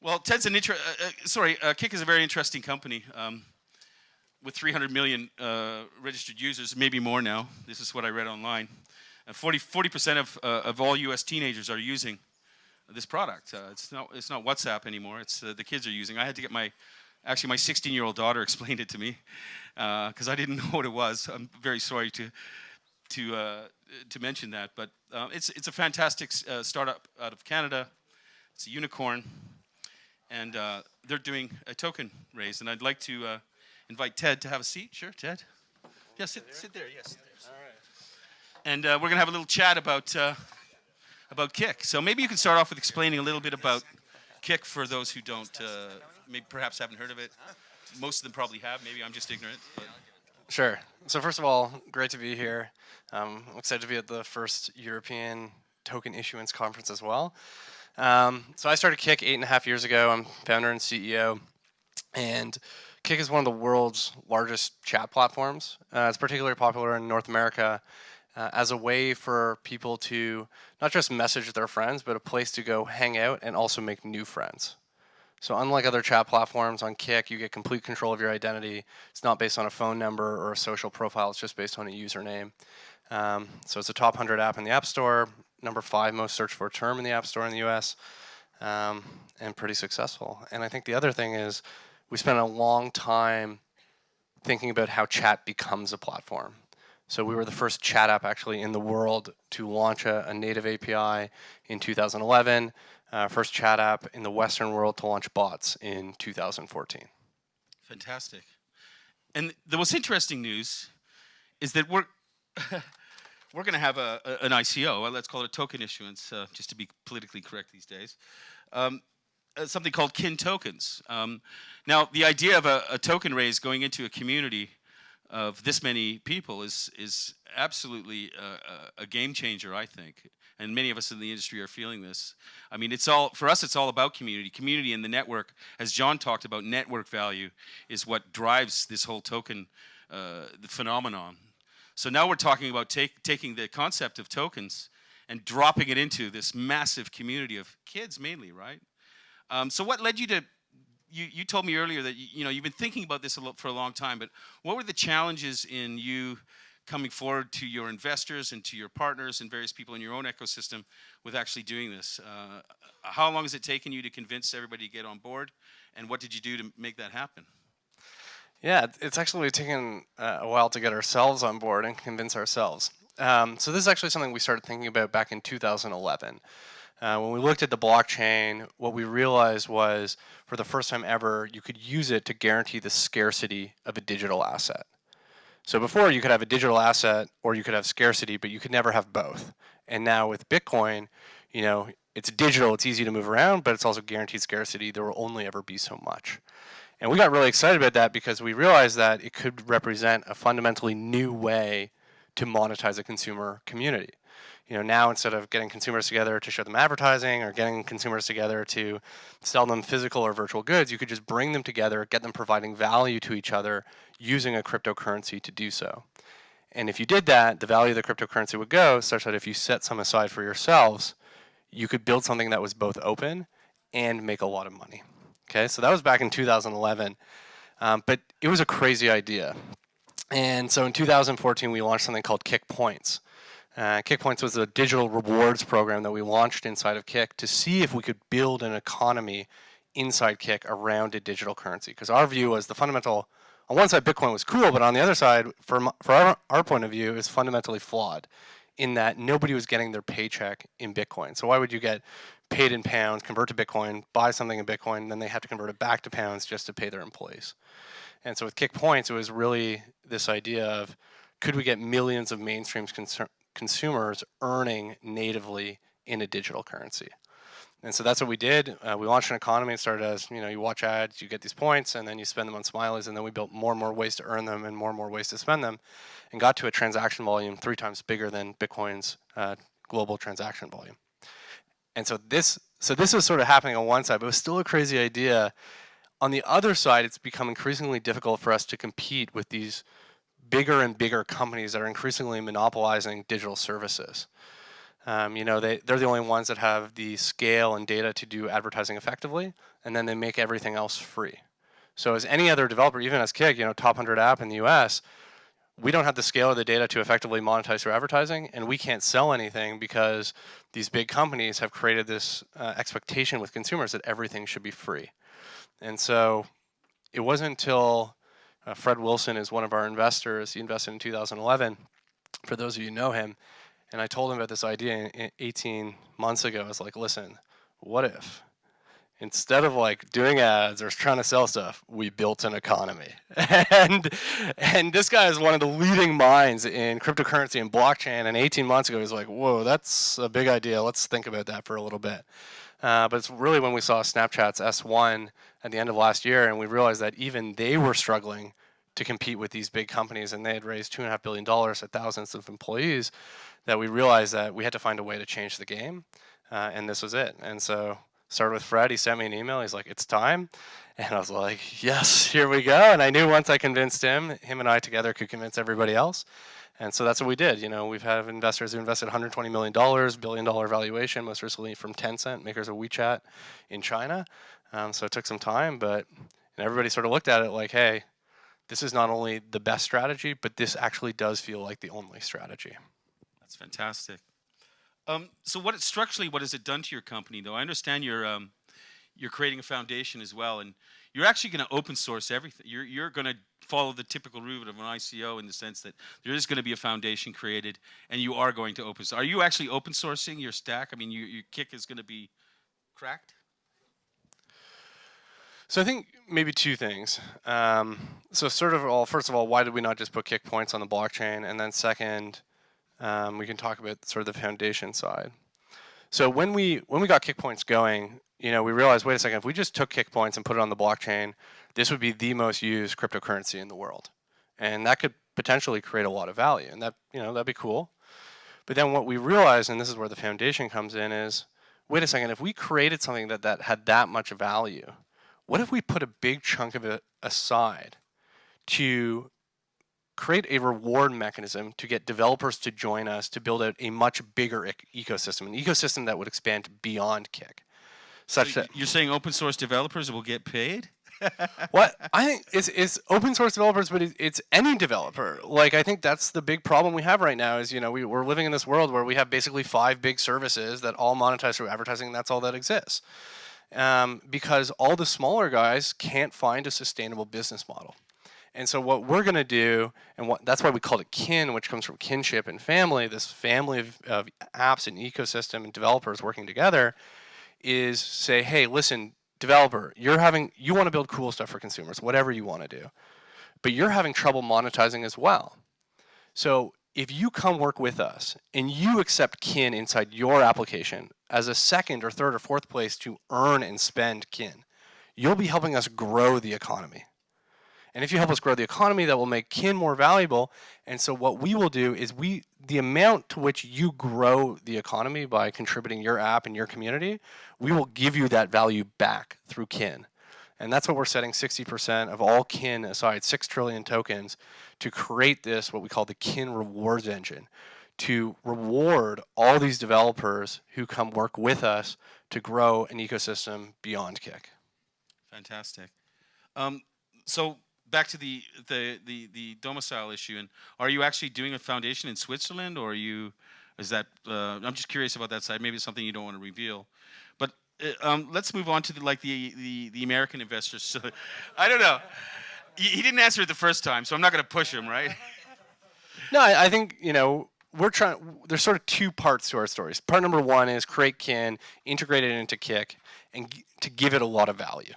Well, Ted's an Kik is a very interesting company with 300 million registered users, maybe more now. This is what I read online. 40% of all U.S. teenagers are using this product. It's not WhatsApp anymore. It's the kids are using. I had to get my 16-year-old daughter explained it to me because I didn't know what it was. I'm very sorry to mention that, but it's a fantastic startup out of Canada. It's a unicorn, and they're doing a token raise. And I'd like to invite Ted to have a seat. Sure, Ted. Yeah, sit there. Yes. All right. And we're gonna have a little chat about Kik. So maybe you can start off with explaining a little bit about Kik for those who don't, maybe perhaps haven't heard of it. Most of them probably have. Maybe I'm just ignorant. But. Sure. So first of all, great to be here. I'm excited to be at the first European token issuance conference as well. So I started Kik 8.5 years ago. I'm founder and CEO. And Kik is one of the world's largest chat platforms. It's particularly popular in North America as a way for people to not just message their friends, but a place to go hang out and also make new friends. So unlike other chat platforms, on Kik, you get complete control of your identity. It's not based on a phone number or a social profile. It's just based on a username. So it's a top 100 app in the App Store, number 5 most searched for term in the App Store in the US, and pretty successful. And I think the other thing is we spent a long time thinking about how chat becomes a platform. So we were the first chat app actually in the world to launch a native API in 2011, first chat app in the Western world to launch bots in 2014. Fantastic. And the most interesting news is that we're we're going to have an ICO. Let's call it a token issuance, just to be politically correct these days. Something called kin tokens. Now, the idea of a token raise going into a community of this many people is absolutely a game changer, I think. And many of us in the industry are feeling this. I mean, for us, it's all about community. Community and the network, as John talked about, network value is what drives this whole token the phenomenon. So now we're talking about taking the concept of tokens and dropping it into this massive community of kids mainly, right? So what led you to, you told me earlier that you've been thinking about this for a long time, but what were the challenges in you coming forward to your investors and to your partners and various people in your own ecosystem with actually doing this? How long has it taken you to convince everybody to get on board, and what did you do to make that happen? Yeah, it's actually taken a while to get ourselves on board and convince ourselves. So this is actually something we started thinking about back in 2011. When we looked at the blockchain, what we realized was, for the first time ever, you could use it to guarantee the scarcity of a digital asset. So before, you could have a digital asset or you could have scarcity, but you could never have both. And now with Bitcoin, it's digital, it's easy to move around, but it's also guaranteed scarcity. There will only ever be so much. And we got really excited about that because we realized that it could represent a fundamentally new way to monetize a consumer community. Now instead of getting consumers together to show them advertising or getting consumers together to sell them physical or virtual goods, you could just bring them together, get them providing value to each other using a cryptocurrency to do so. And if you did that, the value of the cryptocurrency would go such that if you set some aside for yourselves, you could build something that was both open and make a lot of money. Okay, so that was back in 2011, but it was a crazy idea. And so in 2014, we launched something called Kik Points. Kik Points was a digital rewards program that we launched inside of Kik to see if we could build an economy inside Kik around a digital currency. Because our view was the fundamental, on one side Bitcoin was cool, but on the other side, for our point of view, is fundamentally flawed in that nobody was getting their paycheck in Bitcoin. So why would you get paid in pounds, convert to Bitcoin, buy something in Bitcoin, then they have to convert it back to pounds just to pay their employees? And so with Kik Points, it was really this idea of, could we get millions of mainstream consumers earning natively in a digital currency? And so that's what we did. We launched an economy. It started as, you watch ads, you get these points, and then you spend them on smileys, and then we built more and more ways to earn them and more ways to spend them, and got to a transaction volume 3 times bigger than Bitcoin's global transaction volume. And so this was sort of happening on one side, but it was still a crazy idea. On the other side, it's become increasingly difficult for us to compete with these bigger and bigger companies that are increasingly monopolizing digital services. They're the only ones that have the scale and data to do advertising effectively, and then they make everything else free. So as any other developer, even as Kick, top 100 app in the US, we don't have the scale or the data to effectively monetize through advertising, and we can't sell anything because these big companies have created this expectation with consumers that everything should be free. And so it wasn't until Fred Wilson is one of our investors. He invested in 2011. For those of you who know him, and I told him about this idea 18 months ago. I was like, listen, what if instead of like doing ads or trying to sell stuff, we built an economy? and this guy is one of the leading minds in cryptocurrency and blockchain. And 18 months ago, he was like, whoa, that's a big idea. Let's think about that for a little bit. But it's really when we saw Snapchat's S1 at the end of last year, and we realized that even they were struggling to compete with these big companies, and they had raised $2.5 billion at thousands of employees, that we realized that we had to find a way to change the game, and this was it. And so started with Fred. He sent me an email. He's like, it's time. And I was like, yes, here we go. And I knew once I convinced him and I together could convince everybody else. And so that's what we did. We've had investors who invested $120 million, billion-dollar valuation, most recently from Tencent, makers of WeChat in China. So it took some time, but everybody sort of looked at it like, hey, this is not only the best strategy, but this actually does feel like the only strategy. That's fantastic. So structurally, what has it done to your company, though? I understand you're creating a foundation as well, and you're actually going to open source everything. You're going to follow the typical route of an ICO in the sense that there is going to be a foundation created, and you are going to open source. Are you actually open sourcing your stack? I mean, your Kick is going to be cracked? So I think maybe two things. So first of all, why did we not just put Kick points on the blockchain? And then second, we can talk about sort of the foundation side. So when we got Kick points going, we realized, wait a second, if we just took Kick points and put it on the blockchain, this would be the most used cryptocurrency in the world, and that could potentially create a lot of value, and that'd be cool. But then what we realized, and this is where the foundation comes in, is wait a second, if we created something that had that much value, what if we put a big chunk of it aside to create a reward mechanism to get developers to join us to build out a much bigger ecosystem, an ecosystem that would expand beyond Kick, such that you're saying open source developers will get paid? What I think is open source developers, but it's any developer. Like, I think that's the big problem we have right now is, we're living in this world where we have basically 5 big services that all monetize through advertising, and that's all that exists. Because all the smaller guys can't find a sustainable business model. And so what we're going to do, and that's why we called it kin, which comes from kinship and family, this family of apps and ecosystem and developers working together, is say, hey, listen, developer, you want to build cool stuff for consumers, whatever you want to do, but you're having trouble monetizing as well. So if you come work with us and you accept kin inside your application as a second or third or fourth place to earn and spend kin, you'll be helping us grow the economy. And if you help us grow the economy, that will make kin more valuable. And so what we will do is the amount to which you grow the economy by contributing your app and your community, we will give you that value back through kin. And that's what we're setting 60% of all kin aside, 6 trillion tokens, to create this, what we call the kin rewards engine, to reward all these developers who come work with us to grow an ecosystem beyond Kick. Fantastic. So back to the domicile issue, and are you actually doing a foundation in Switzerland, or is that I'm just curious about that side. Maybe it's something you don't want to reveal, but let's move on to the American investors. So, I don't know. He didn't answer it the first time, so I'm not going to push him, right? No, I think we're trying. There's sort of 2 parts to our stories. Part number 1 is create kin, integrate it into Kick, and to give it a lot of value.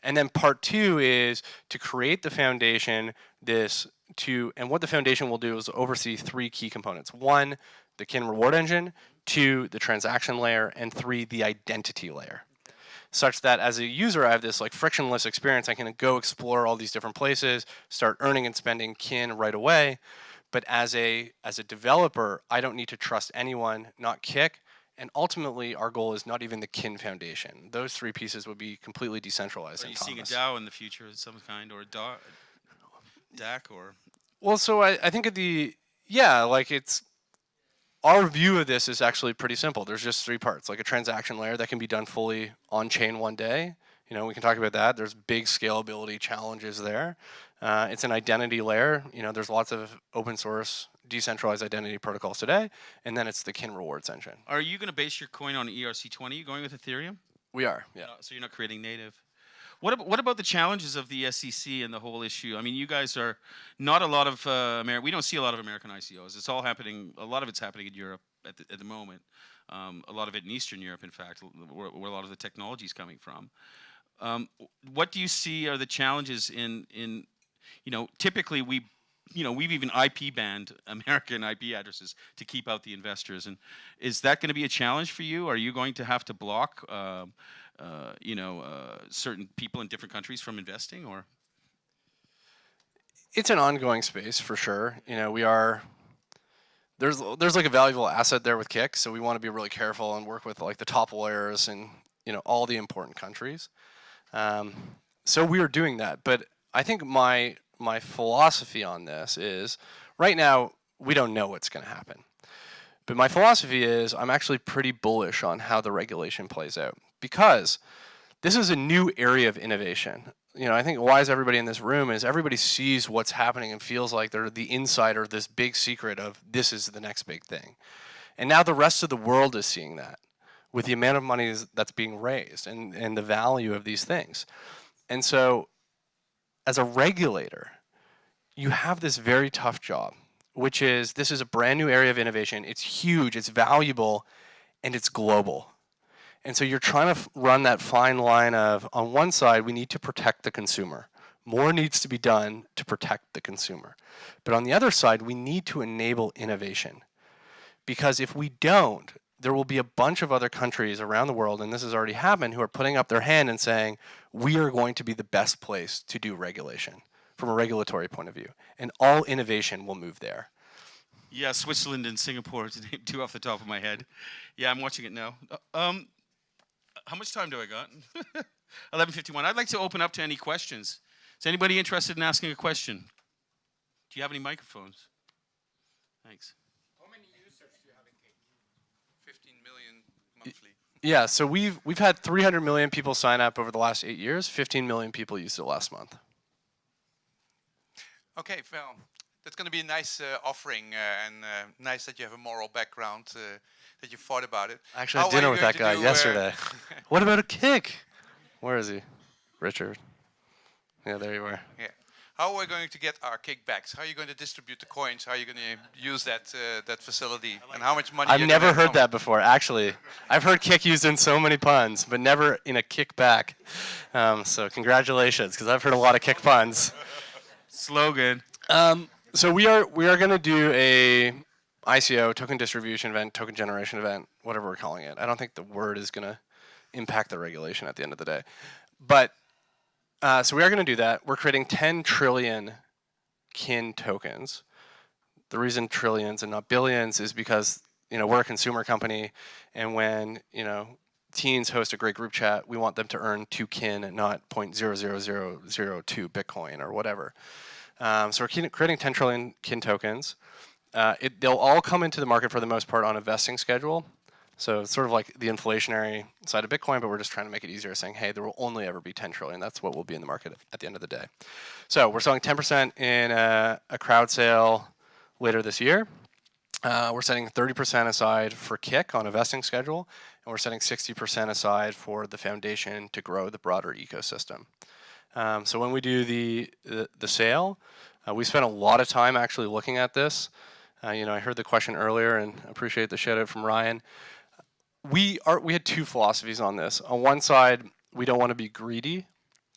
And then part 2 is to create the foundation, and what the foundation will do is oversee 3 key components. 1, the kin reward engine, 2, the transaction layer, and 3, the identity layer. Such that as a user, I have this frictionless experience. I can go explore all these different places, start earning and spending kin right away. But as a developer, I don't need to trust anyone, not Kick. And ultimately, our goal is not even the kin foundation. Those 3 pieces would be completely decentralized. Are you and seeing a DAO in the future of some kind, or a DAC, or? Well, so I think it's our view of this is actually pretty simple. There's just three parts, like a transaction layer that can be done fully on chain one day. You know, we can talk about that. There's big scalability challenges there. It's an identity layer. You know, there's lots of open source decentralized identity protocols today, and then it's the kin rewards engine. Are you going to base your coin on ERC20? You going with Ethereum? We are, yeah. So you're not creating native. What about the challenges of the SEC and the whole issue? I mean, you guys are not a lot of we don't see a lot of American ICOs. It's all happening. A lot of it's happening in Europe at the moment. A lot of it in Eastern Europe, in fact, where a lot of the technology is coming from. What do you see are the challenges in you know, typically we've even IP banned American IP addresses to keep out the investors, and is that going to be a challenge for you? Are you going to have to block certain people in different countries from investing, or? It's an ongoing space for sure. You know, there's like a valuable asset there with Kik, so we want to be really careful and work with like the top lawyers and, you know, all the important countries. So we are doing that, but I think my philosophy on this is right now we don't know what's going to happen. But my philosophy is I'm actually pretty bullish on how the regulation plays out, because this is a new area of innovation. You know, I think why is everybody in this room is everybody sees what's happening and feels like they're the insider of this big secret of this is the next big thing. And now the rest of the world is seeing that with the amount of money that's being raised and the value of these things. And so as a regulator, you have this very tough job, which is this is a brand new area of innovation. It's huge, it's valuable, and it's global. And so you're trying to run that fine line of, on one side, we need to protect the consumer. More needs to be done to protect the consumer. But on the other side, we need to enable innovation. Because if we don't, there will be a bunch of other countries around the world, and this has already happened, who are putting up their hand and saying, we are going to be the best place to do regulation from a regulatory point of view. And all innovation will move there. Yeah, Switzerland and Singapore, to name two off the top of my head. Yeah, I'm watching it now. How much time do I got? 11:51. I'd like to open up to any questions. Is anybody interested in asking a question? Do you have any microphones? Thanks. How many users do you have in Kik? 15 million monthly. Yeah, so we've had 300 million people sign up over the last 8 years. 15 million people used it last month. Okay, well, that's going to be a nice offering, and nice that you have a moral background, that you thought about it. I actually had dinner with that guy yesterday. What about a Kik? Where is he? Richard. Yeah, there you were. Yeah. How are we going to get our kickbacks? How are you going to distribute the coins? How are you going to use that that facility? And how much money? I've never heard that before, actually. I've heard Kik used in so many puns, but never in a kickback. So congratulations, because I've heard a lot of Kik puns. Slogan. So we are going to do a ICO, token distribution event, token generation event, whatever we're calling it. I don't think the word is going to impact the regulation at the end of the day. But so we are going to do that. We're creating 10 trillion kin tokens. The reason trillions and not billions is because, you know, we're a consumer company, and when, you know, teens host a great group chat, we want them to earn 2 kin and not 0.00002 Bitcoin or whatever. So we're creating 10 trillion kin tokens. They'll all come into the market for the most part on a vesting schedule. So it's sort of like the inflationary side of Bitcoin, but we're just trying to make it easier, saying, hey, there will only ever be 10 trillion. That's what will be in the market at the end of the day. So we're selling 10% in a crowd sale later this year. We're setting 30% aside for Kik on a vesting schedule, and we're setting 60% aside for the foundation to grow the broader ecosystem. So when we do the sale, we spent a lot of time actually looking at this. You know, I heard the question earlier, and appreciate the shout out from Ryan. We had two philosophies on this. On one side, we don't want to be greedy,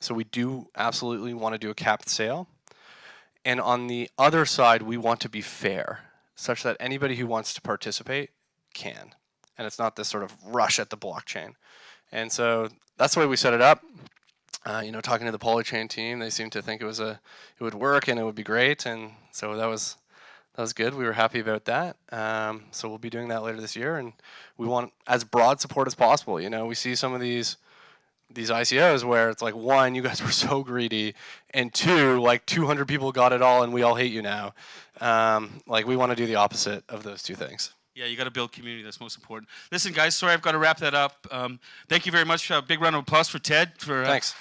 so we do absolutely want to do a capped sale. And on the other side, we want to be fair, such that anybody who wants to participate can. And it's not this sort of rush at the blockchain. And so that's the way we set it up. You know, talking to the Polychain team, they seemed to think it would work and it would be great, and so that was good. We were happy about that. So we'll be doing that later this year, and we want as broad support as possible. You know, we see some of these ICOs where it's like, one, you guys were so greedy, and two, like 200 people got it all and we all hate you now. Like, we want to do the opposite of those two things. Yeah, you got to build community. That's most important. Listen, guys, sorry I've got to wrap that up. Thank you very much. Big round of applause for Ted. Thanks.